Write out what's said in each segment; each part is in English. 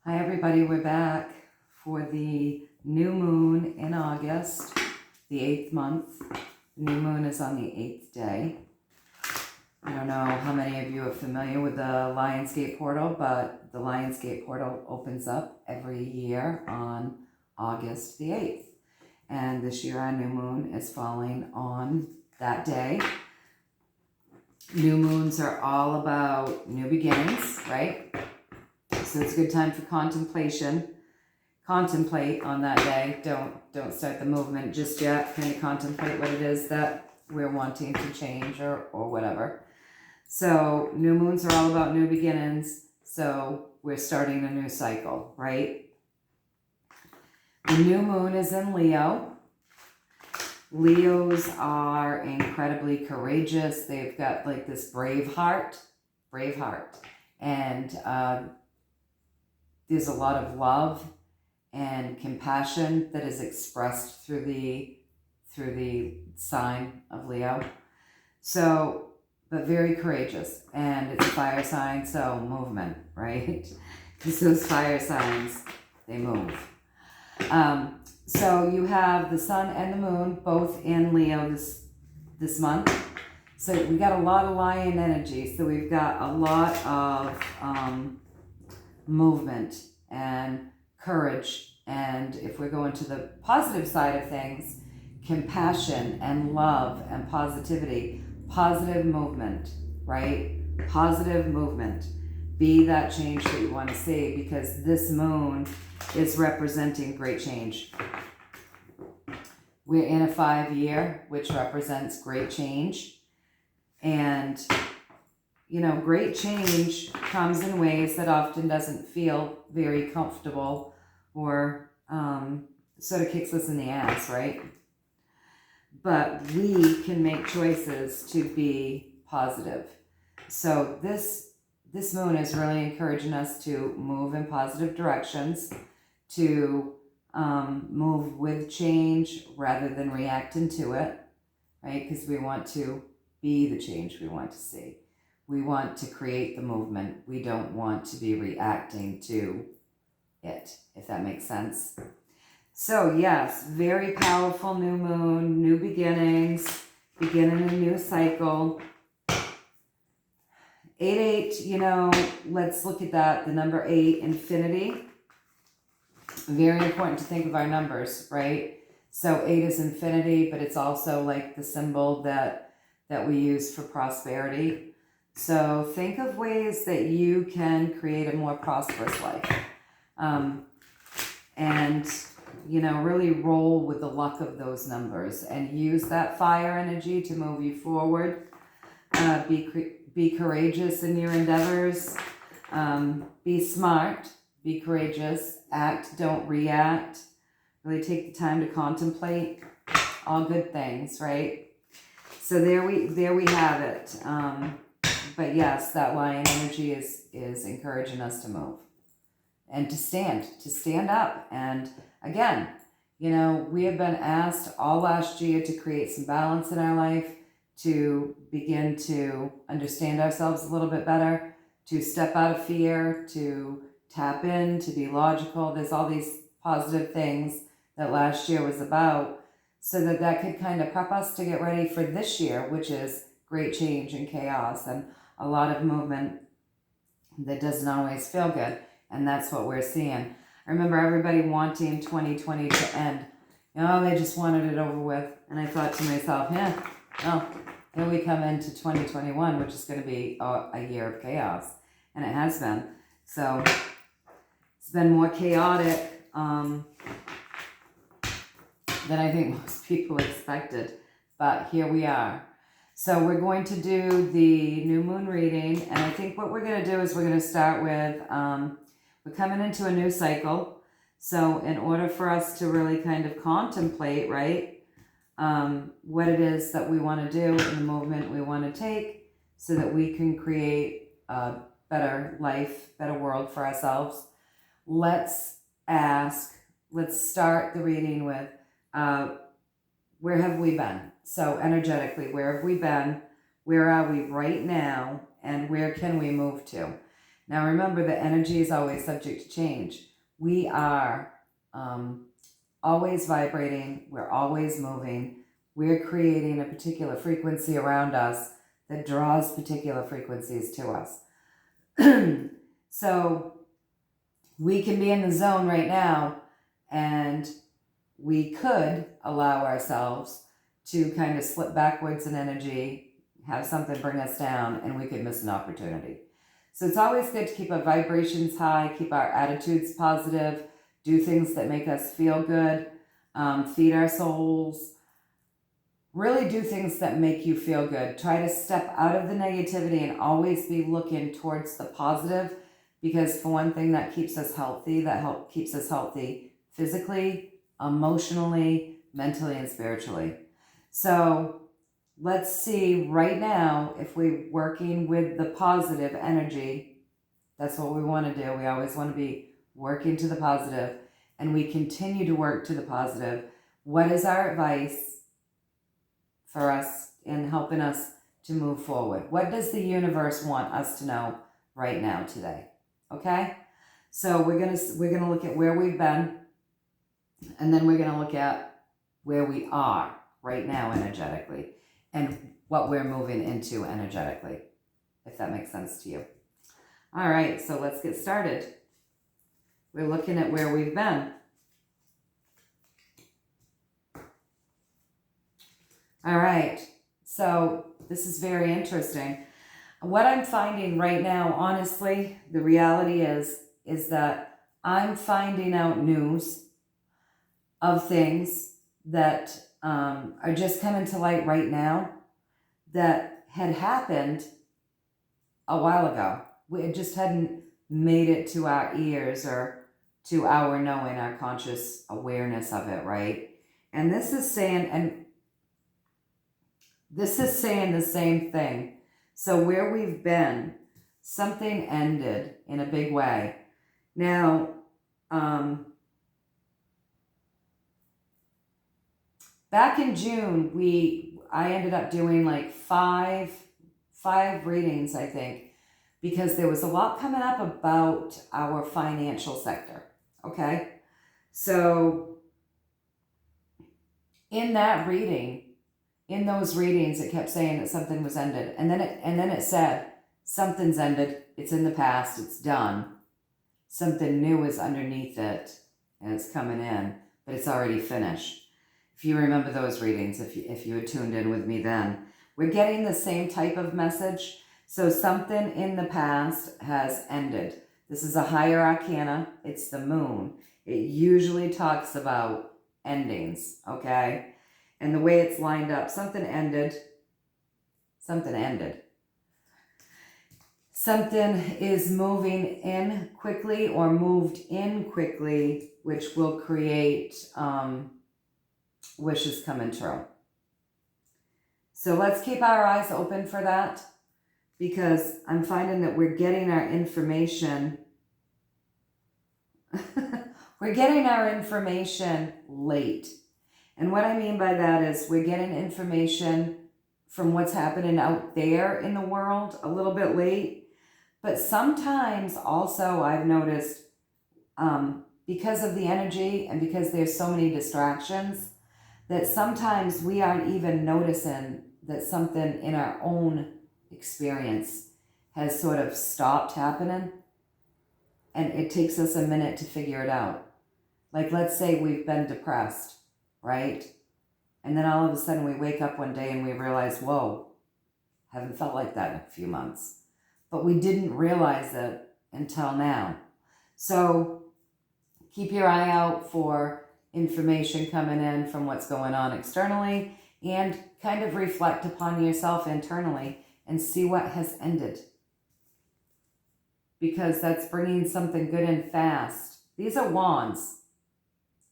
Hi everybody, we're back for the new moon in August, the 8th month. The new moon is on the 8th day. I don't know how many of you are familiar with the Lionsgate portal, but the Lionsgate portal opens up every year on August the 8th. And this year our new moon is falling on that day. New moons are all about new beginnings, right? So it's a good time for contemplation. Contemplate on that day. Don't start the movement just yet. Kind of contemplate what it is that we're wanting to change or whatever. So new moons are all about new beginnings. So we're starting a new cycle, right? The new moon is in Leo. Leos are incredibly courageous. They've got like this brave heart. And there's a lot of love and compassion that is expressed through the sign of Leo. So, but very courageous, and it's a fire sign, so movement, right? Because those fire signs, they move. So you have the sun and the moon both in Leo this month. So we got a lot of lion energy. So we've got a lot of movement and courage, and if we're going to the positive side of things, compassion and love and positivity, positive movement, right? Positive movement. Be that change that you want to see, because this moon is representing great change. We're in a 5-year, which represents great change, and you know, great change comes in ways that often doesn't feel very comfortable or sort of kicks us in the ass, right? But we can make choices to be positive. So this moon is really encouraging us to move in positive directions, to move with change rather than react into it, right? Because we want to be the change we want to see. We want to create the movement. We don't want to be reacting to it, if that makes sense. So yes, very powerful new moon, new beginnings, beginning a new cycle. 8-8, you know, let's look at that. The number 8, infinity. Very important to think of our numbers, right? So 8 is infinity, but it's also like the symbol that we use for prosperity. So think of ways that you can create a more prosperous life. And, you know, really roll with the luck of those numbers and use that fire energy to move you forward. Be courageous in your endeavors. Be smart. Be courageous. Act, don't react. Really take the time to contemplate. All good things, right? So there we have it. But yes, that lion energy is encouraging us to move and to stand up. And again, you know, we have been asked all last year to create some balance in our life, to begin to understand ourselves a little bit better, to step out of fear, to tap in, to be logical. There's all these positive things that last year was about, so that could kind of prep us to get ready for this year, which is great change and chaos and a lot of movement that doesn't always feel good. And that's what we're seeing. I remember everybody wanting 2020 to end. You know, they just wanted it over with. And I thought to myself, here we come into 2021, which is going to be a year of chaos. And it has been. So it's been more chaotic than I think most people expected. But here we are. So we're going to do the new moon reading, and I think what we're going to do is we're going to start with, we're coming into a new cycle. So in order for us to really kind of contemplate, right, what it is that we want to do and the movement we want to take so that we can create a better life, better world for ourselves, let's start the reading with, where have we been? So energetically, where have we been? Where are we right now? And where can we move to? Now remember that energy is always subject to change. We are always vibrating, we're always moving, we're creating a particular frequency around us that draws particular frequencies to us. So we can be in the zone right now, and we could allow ourselves to kind of slip backwards in energy, have something bring us down, and we could miss an opportunity. So it's always good to keep our vibrations high, keep our attitudes positive, do things that make us feel good, feed our souls, really do things that make you feel good. Try to step out of the negativity and always be looking towards the positive, because for one thing, that keeps us healthy. Keeps us healthy physically, emotionally, mentally, and spiritually. So let's see right now if we're working with the positive energy. That's what we want to do. We always want to be working to the positive, and we continue to work to the positive. What is our advice for us in helping us to move forward? What does the universe want us to know right now today? Okay? So we're gonna look at where we've been, and then we're gonna look at where we are right now energetically, and what we're moving into energetically, if that makes sense to you. All right, so let's get started. We're looking at where we've been. All right, so this is very interesting. What I'm finding right now, honestly, the reality is that I'm finding out news of things that are just coming to light right now that had happened a while ago. It just hadn't made it to our ears or to our knowing, our conscious awareness of it, right? And this is saying the same thing. So where we've been, something ended in a big way. Now, back in June, I ended up doing like five readings, I think, because there was a lot coming up about our financial sector. Okay, so in those readings, it kept saying that something was ended, and then it said something's ended. It's in the past. It's done. Something new is underneath it, and it's coming in, but it's already finished. If you remember those readings, if you had tuned in with me then, we're getting the same type of message. So something in the past has ended. This is a higher arcana. It's the moon. It usually talks about endings, okay? And the way it's lined up, something ended. Something is moving in quickly or moved in quickly, which will create wishes coming true. So let's keep our eyes open for that, because I'm finding that we're getting our information we're getting our information late. And what I mean by that is we're getting information from what's happening out there in the world a little bit late. But sometimes also I've noticed, because of the energy and because there's so many distractions, that sometimes we aren't even noticing that something in our own experience has sort of stopped happening. And it takes us a minute to figure it out. Like, let's say we've been depressed, right? And then all of a sudden we wake up one day and we realize, whoa, haven't felt like that in a few months. But we didn't realize it until now. So keep your eye out for information coming in from what's going on externally, and kind of reflect upon yourself internally and see what has ended. Because that's bringing something good in fast. These are wands.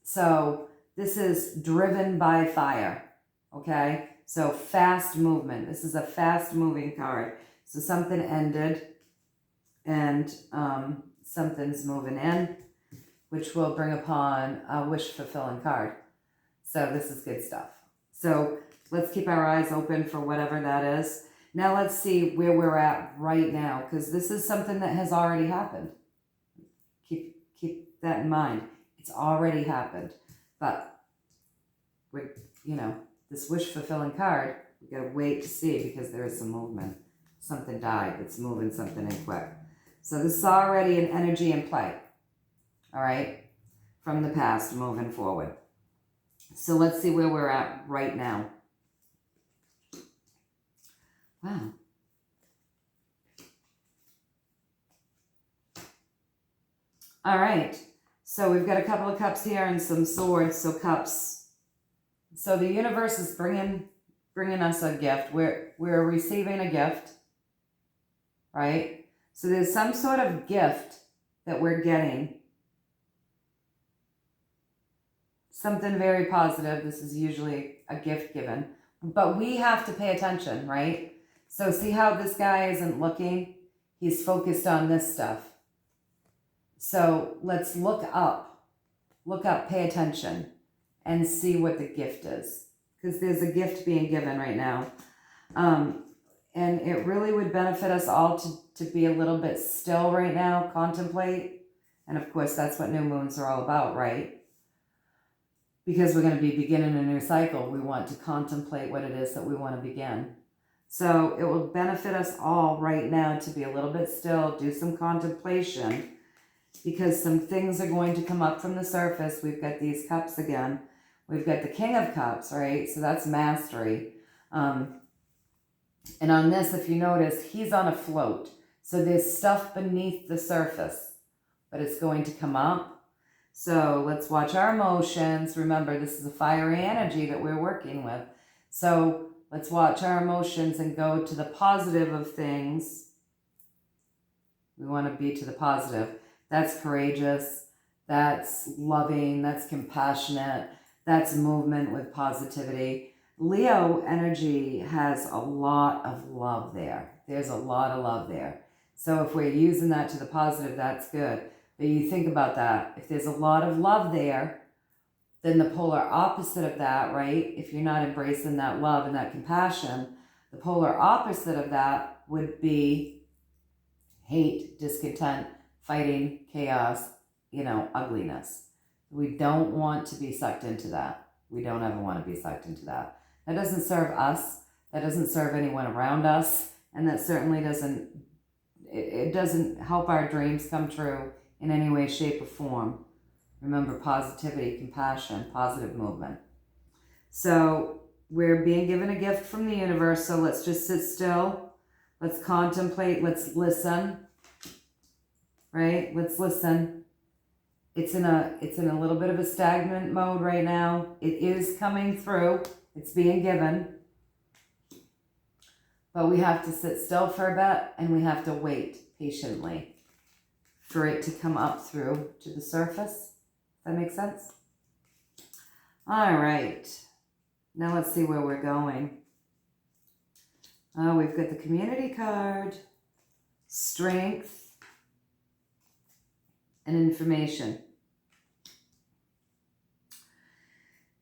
So this is driven by fire, okay? So fast movement. This is a fast moving card. So something ended, and something's moving in, which will bring upon a wish fulfilling card. So this is good stuff. So let's keep our eyes open for whatever that is. Now let's see where we're at right now, because this is something that has already happened. Keep that in mind. It's already happened. But we're, this wish-fulfilling card, we got to wait to see, because there is some movement. Something died. It's moving something in quick. So this is already an energy in play. All right? From the past, moving forward. So let's see where we're at right now. Wow. All right. So we've got a couple of cups here and some swords. So cups. So the universe is bringing us a gift. We're receiving a gift, right? So there's some sort of gift that we're getting. Something very positive. This is usually a gift given. But we have to pay attention, right? So see how this guy isn't looking? He's focused on this stuff. So let's look up, pay attention, and see what the gift is. Because there's a gift being given right now. And it really would benefit us all to be a little bit still right now, contemplate. And of course, that's what new moons are all about, right? Because we're going to be beginning a new cycle. We want to contemplate what it is that we want to begin. So it will benefit us all right now to be a little bit still, do some contemplation, because some things are going to come up from the surface. We've got these cups again. We've got the King of Cups, right? So that's mastery. And on this, if you notice, he's on a float. So there's stuff beneath the surface, but it's going to come up. So let's watch our emotions. Remember, this is a fiery energy that we're working with. So let's watch our emotions and go to the positive of things. We want to be to the positive. That's courageous. That's loving. That's compassionate. That's movement with positivity. Leo energy has a lot of love there. There's a lot of love there. So if we're using that to the positive, that's good. But you think about that. If there's a lot of love there, then the polar opposite of that, right? If you're not embracing that love and that compassion, the polar opposite of that would be hate, discontent, fighting, chaos, ugliness. We don't want to be sucked into that. We don't ever want to be sucked into that. That doesn't serve us. That doesn't serve anyone around us. And that certainly doesn't help our dreams come true in any way, shape, or form. Remember, positivity, compassion, positive movement. So we're being given a gift from the universe. So let's just sit still. Let's contemplate. Let's listen. Right? Let's listen. It's in a little bit of a stagnant mode right now. It is coming through. It's being given. But we have to sit still for a bit, and we have to wait patiently for it to come up through to the surface. Does that make sense? All right. Now let's see where we're going. Oh, we've got the community card, strength, and information.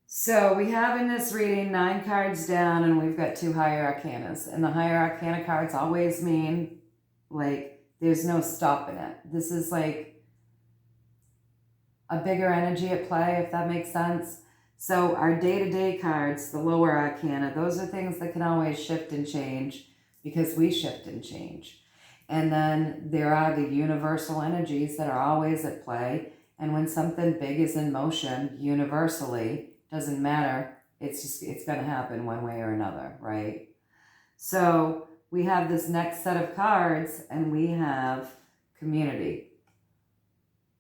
So we have in this reading 9 cards down, and we've got 2 higher arcanas. And the higher arcana cards always mean, like, there's no stopping it. This is like a bigger energy at play, if that makes sense. So our day-to-day cards, the lower arcana, those are things that can always shift and change because we shift and change. And then there are the universal energies that are always at play. And when something big is in motion, universally, doesn't matter, it's going to happen one way or another, right? So we have this next set of cards, and we have community.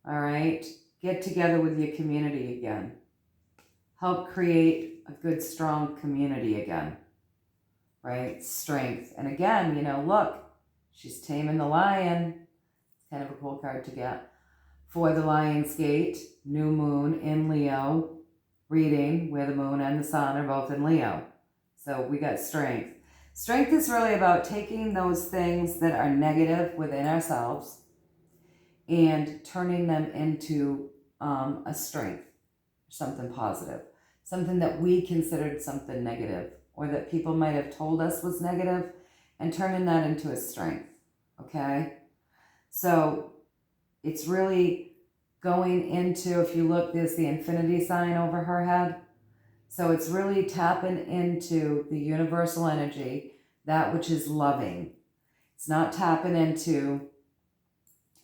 All right? Get together with your community again. Help create a good, strong community again, right? Strength. And again, look, she's taming the lion. It's kind of a cool card to get. For the Lion's Gate, new moon in Leo, reading where the moon and the sun are both in Leo. So we got strength. Strength is really about taking those things that are negative within ourselves and turning them into a strength, something positive, something that we considered something negative, or that people might have told us was negative, and turning that into a strength, okay? So it's really going into, if you look, there's the infinity sign over her head. So it's really tapping into the universal energy, that which is loving. It's not tapping into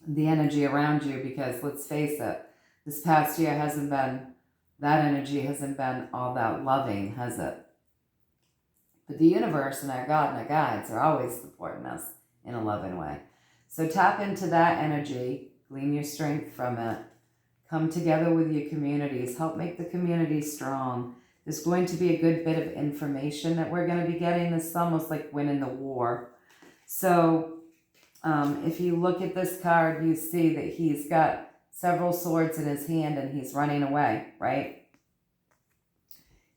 the energy around you, because let's face it, this past year hasn't been, that energy hasn't been all that loving, has it? But the universe and our God and our guides are always supporting us in a loving way. So tap into that energy, glean your strength from it, come together with your communities, help make the community strong. There's going to be a good bit of information that we're going to be getting. This is almost like winning the war. So if you look at this card, you see that he's got several swords in his hand and he's running away, right?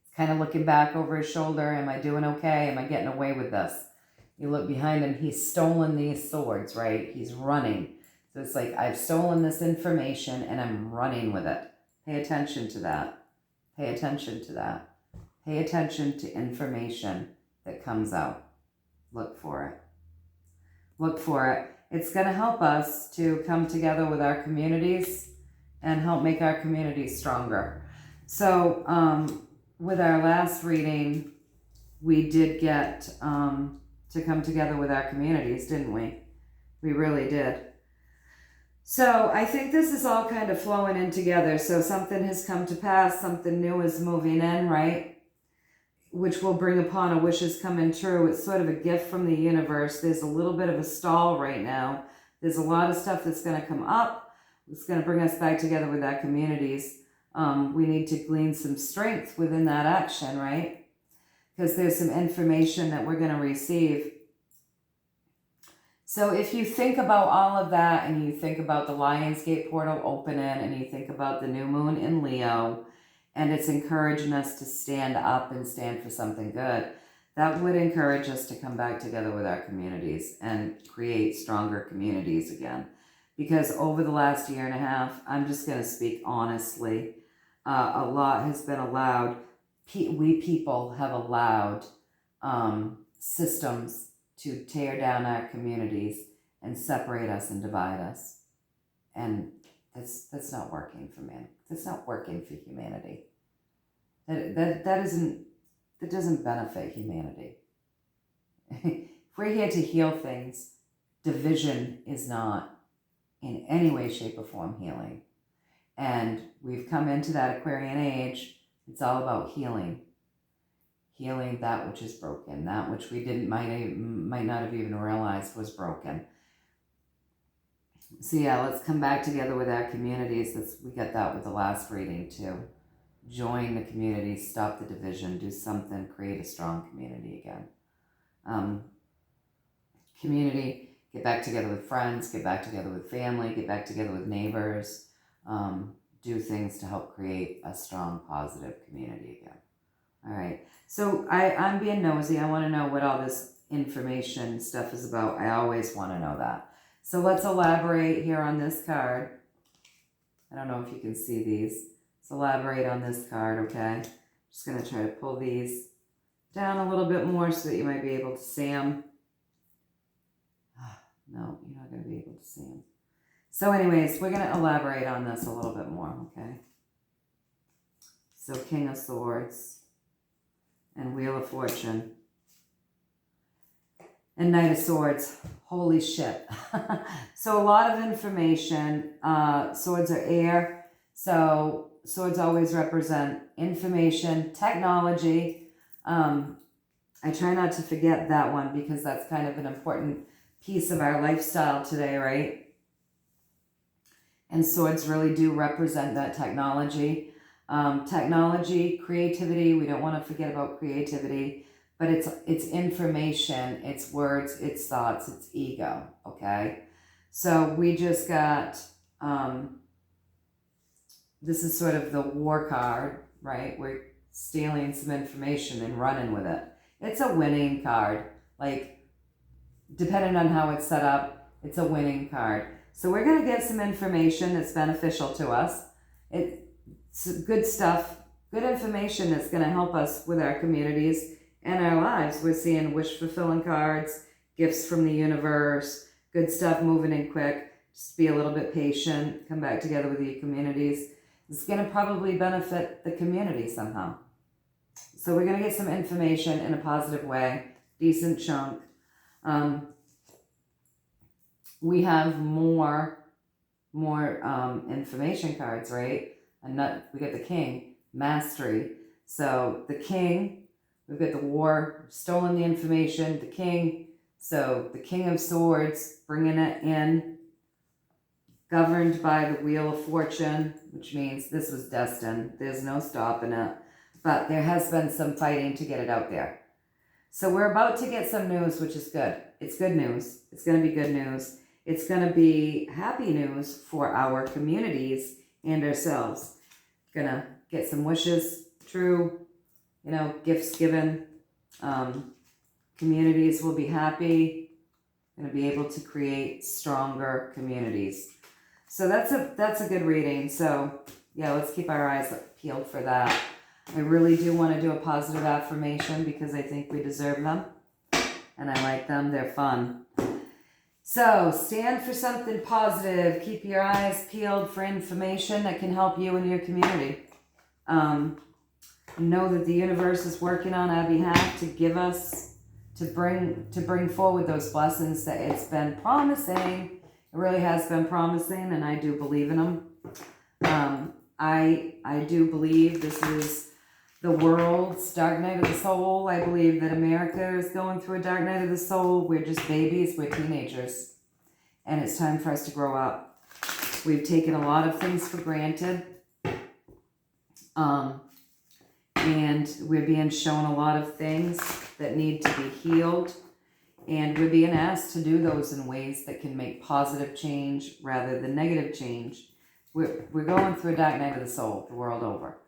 He's kind of looking back over his shoulder. Am I doing okay? Am I getting away with this? You look behind him, he's stolen these swords, right? He's running. So it's like, I've stolen this information and I'm running with it. Pay attention to that. Pay attention to that. Pay attention to information that comes out. Look for it. Look for it. It's going to help us to come together with our communities and help make our communities stronger. So with our last reading, we did get to come together with our communities, didn't we? We really did. So I think this is all kind of flowing in together. So something has come to pass, something new is moving in, right? Which will bring upon a wishes coming true. It's sort of a gift from the universe. There's a little bit of a stall right now. There's a lot of stuff that's going to come up. It's going to bring us back together with our communities. We need to glean some strength within that action, right? Because there's some information that we're going to receive. So if you think about all of that, and you think about the Lionsgate portal opening, and you think about the new moon in Leo, and it's encouraging us to stand up and stand for something good, that would encourage us to come back together with our communities and create stronger communities again. Because over the last year and a half, I'm just going to speak honestly, a lot has been allowed. We people have allowed systems to tear down our communities and separate us and divide us. And that's not working for man. That's not working for humanity. That doesn't benefit humanity. If we're here to heal things, division is not in any way, shape, or form healing. And we've come into that Aquarian age. It's all about healing. Healing that which is broken, that which we might not have even realized was broken. So yeah, let's come back together with our communities. We got that with the last reading too. Join the community, stop the division, do something, create a strong community again. Community, get back together with friends, get back together with family, get back together with neighbors. Do things to help create a strong, positive community again. All right. So I'm being nosy. I want to know what all this information stuff is about. I always want to know that. So let's elaborate here on this card. I don't know if you can see these. Let's elaborate on this card, okay? Just going to try to pull these down a little bit more so that you might be able to see them. No, you're not going to be able to see them. So anyways, we're going to elaborate on this a little bit more, okay? So King of Swords and Wheel of Fortune and Knight of Swords. Holy shit. So a lot of information. Swords are air. So swords always represent information, technology. I try not to forget that one because that's kind of an important piece of our lifestyle today, right? And swords really do represent that technology. Technology, creativity, we don't want to forget about creativity, but it's information, it's words, it's thoughts, it's ego, okay? So we just got, this is sort of the war card, right? We're stealing some information and running with it. It's a winning card. Like, depending on how it's set up, it's a winning card. So we're going to get some information that's beneficial to us. It's good stuff, good information that's going to help us with our communities and our lives. We're seeing wish-fulfilling cards, gifts from the universe, good stuff moving in quick. Just be a little bit patient, come back together with your communities. It's going to probably benefit the community somehow. So we're going to get some information in a positive way, decent chunk. We have more information cards, right? We got the King, Mastery. So the King, we've got the War, stolen the information, the King. So the King of Swords, bringing it in, governed by the Wheel of Fortune, which means this was destined. There's no stopping it. But there has been some fighting to get it out there. So we're about to get some news, which is good. It's good news. It's going to be good news. It's going to be happy news for our communities and ourselves. Going to get some wishes true, gifts given. Communities will be happy. Going to be able to create stronger communities. So that's a good reading. So yeah, let's keep our eyes peeled for that. I really do want to do a positive affirmation because I think we deserve them and I like them. They're fun. So stand for something positive. Keep your eyes peeled for information that can help you and your community. Know that the universe is working on our behalf to give us, to bring forward those blessings that it's been promising. It really has been promising, and I do believe in them. I do believe this is the world's dark night of the soul. I believe that America is going through a dark night of the soul. We're just babies, we're teenagers. And it's time for us to grow up. We've taken a lot of things for granted. And we're being shown a lot of things that need to be healed. And we're being asked to do those in ways that can make positive change rather than negative change. We're going through a dark night of the soul the world over.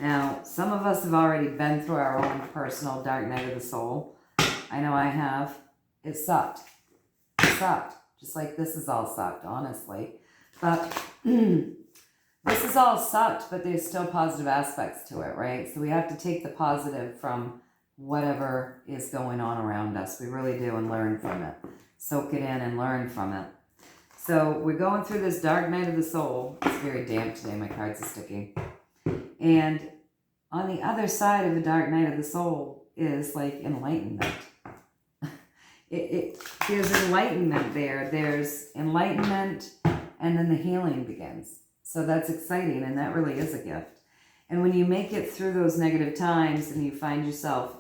Now, some of us have already been through our own personal dark night of the soul. I know I have. It sucked. It sucked. Just like this has all sucked, honestly. But this has all sucked, but there's still positive aspects to it, right? So we have to take the positive from whatever is going on around us. We really do, and learn from it. Soak it in and learn from it. So we're going through this dark night of the soul. It's very damp today. My cards are sticking. And on the other side of the dark night of the soul is like enlightenment. There's enlightenment there. There's enlightenment, and then the healing begins. So that's exciting, and that really is a gift. And when you make it through those negative times and you find yourself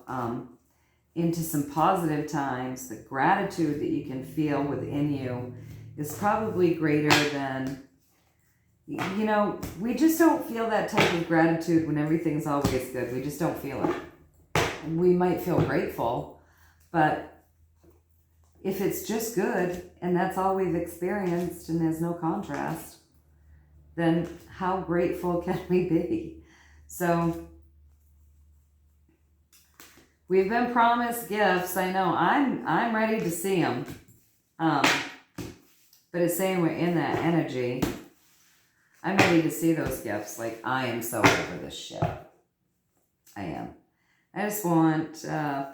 into some positive times, the gratitude that you can feel within you is probably greater than, we just don't feel that type of gratitude when everything's always good. We just don't feel it. We might feel grateful, but if it's just good and that's all we've experienced and there's no contrast, then how grateful can we be? So we've been promised gifts. I know I'm ready to see them. But it's saying we're in that energy. I'm ready to see those gifts. Like, I am so over this shit. I am. I just want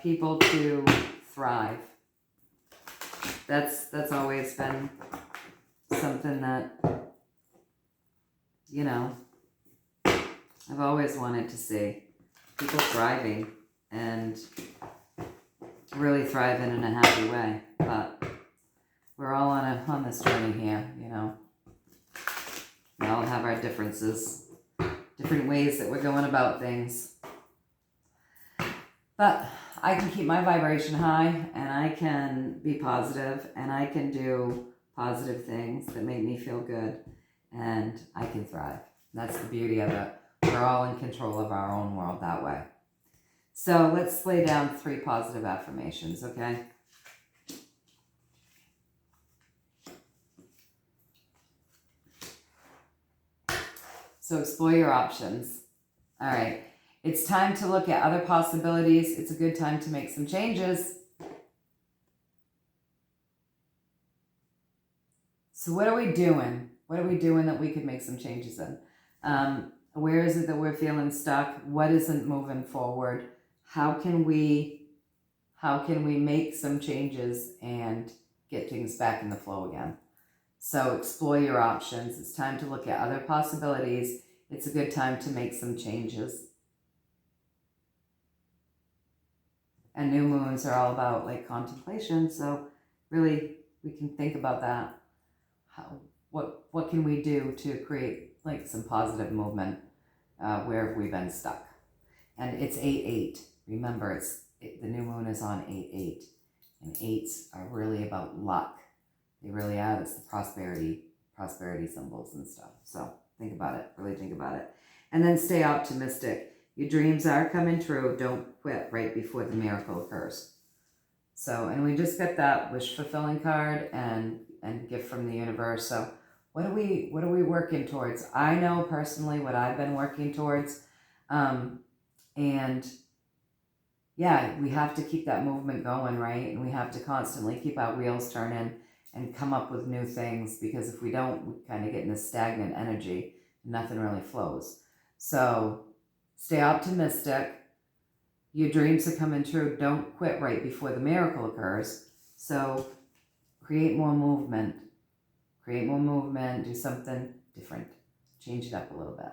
people to thrive. That's always been something that, I've always wanted to see. People thriving and really thriving in a happy way. But we're all on this journey here, We all have our differences, different ways that we're going about things. But I can keep my vibration high, and I can be positive, and I can do positive things that make me feel good, and I can thrive. That's the beauty of it. We're all in control of our own world that way. So let's lay down 3 positive affirmations, okay? So explore your options. All right. It's time to look at other possibilities. It's a good time to make some changes. So what are we doing? What are we doing that we could make some changes in? Where is it that we're feeling stuck? What isn't moving forward? How can we How can we make some changes and get things back in the flow again? So explore your options. It's time to look at other possibilities. It's a good time to make some changes. And new moons are all about like contemplation. So really we can think about that. What can we do to create like some positive movement? Where have we been stuck? And it's 8/8. Remember, the new moon is on 8/8. And 8s are really about luck. They really are. It's the prosperity symbols and stuff. So think about it. Really think about it. And then stay optimistic. Your dreams are coming true. Don't quit right before the miracle occurs. So, and we just got that wish fulfilling card and gift from the universe. So what are we working towards? I know personally what I've been working towards. And yeah, we have to keep that movement going, right? And we have to constantly keep our wheels turning and come up with new things, because if we don't, we kind of get in this stagnant energy and nothing really flows. So stay optimistic. Your dreams are coming true. Don't quit right before the miracle occurs. So create more movement. Do something different. Change it up a little bit.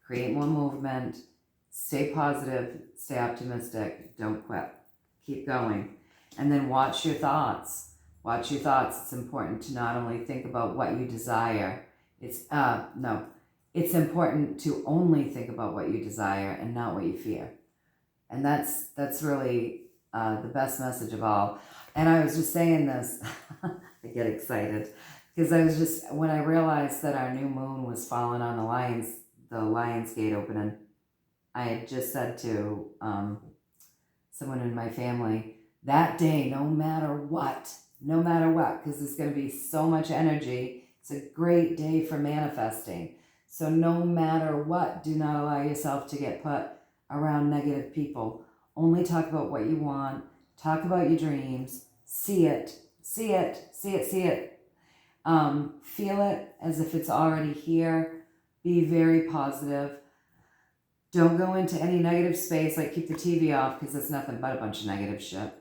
Create more movement. Stay positive. Stay optimistic. Don't quit. Keep going. And then watch your thoughts. It's important to not only think about what you desire. It's important to only think about what you desire and not what you fear. And that's really the best message of all. And I was just saying this, I get excited, because when I realized that our new moon was falling on the Lion's Gate opening, I had just said to someone in my family, that day, no matter what, because there's going to be so much energy, it's a great day for manifesting. So no matter what, do not allow yourself to get put around negative people. Only talk about what you want. Talk about your dreams. See it. Feel it as if it's already here. Be very positive. Don't go into any negative space, like keep the TV off, because it's nothing but a bunch of negative shit.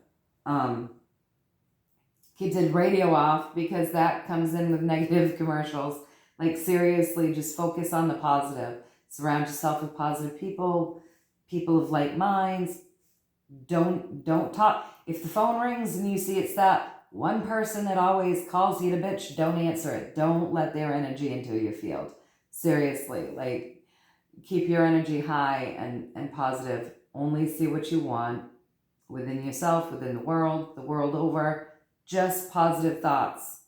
Keep the radio off, because that comes in with negative commercials. Like seriously, just focus on the positive. Surround yourself with positive people of like minds. Don't talk. If the phone rings and you see it's that one person that always calls you to bitch, don't answer it. Don't let their energy into your field. Seriously, like keep your energy high and positive. Only see what you want within yourself, within the world over. Just positive thoughts.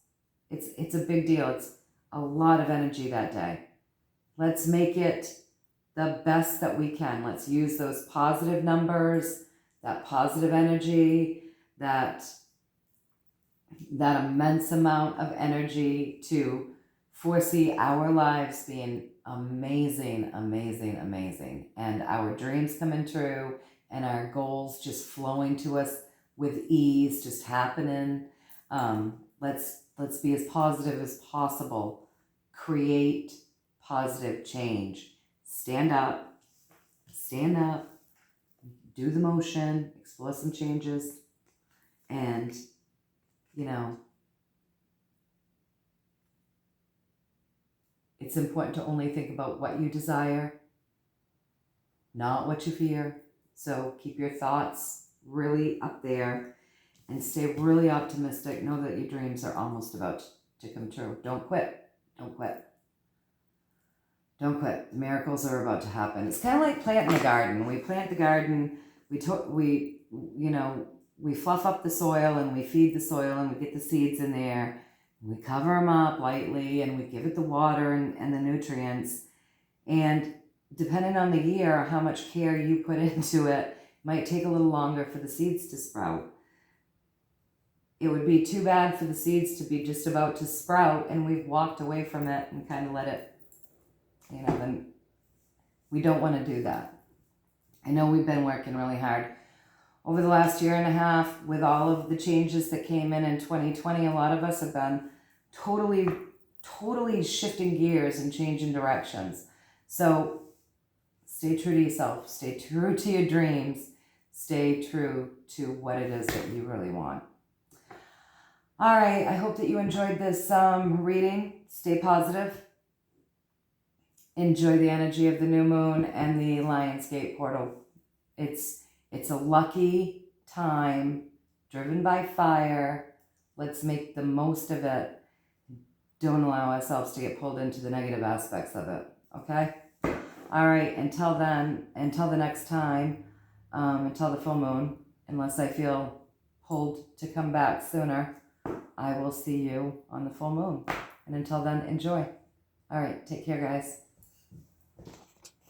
It's a big deal. It's a lot of energy that day. Let's make it the best that we can. Let's use those positive numbers, that positive energy, that immense amount of energy to foresee our lives being amazing, and our dreams coming true, and our goals just flowing to us with ease, just happening. Let's be as positive as possible. Create positive change. Stand up, do the motion, explore some changes, and, it's important to only think about what you desire, not what you fear. So keep your thoughts really up there and stay really optimistic. Know that your dreams are almost about to come true. Don't quit. The miracles are about to happen. It's kind of like planting a garden. We plant the garden, we fluff up the soil and we feed the soil and we get the seeds in there. We cover them up lightly and we give it the water and the nutrients. And depending on the year, how much care you put into it, might take a little longer for the seeds to sprout. It would be too bad for the seeds to be just about to sprout and we've walked away from it and kind of let it, then we don't want to do that. I know we've been working really hard over the last year and a half with all of the changes that came in 2020. A lot of us have been totally shifting gears and changing directions. So stay true to yourself, stay true to your dreams, stay true to what it is that you really want. All right, I hope that you enjoyed this reading. Stay positive. Enjoy the energy of the new moon and the Lionsgate portal. It's a lucky time, driven by fire. Let's make the most of it. Don't allow ourselves to get pulled into the negative aspects of it, okay? All right, until then, until the next time, until the full moon, unless I feel pulled to come back sooner, I will see you on the full moon. And until then, enjoy. All right, take care, guys.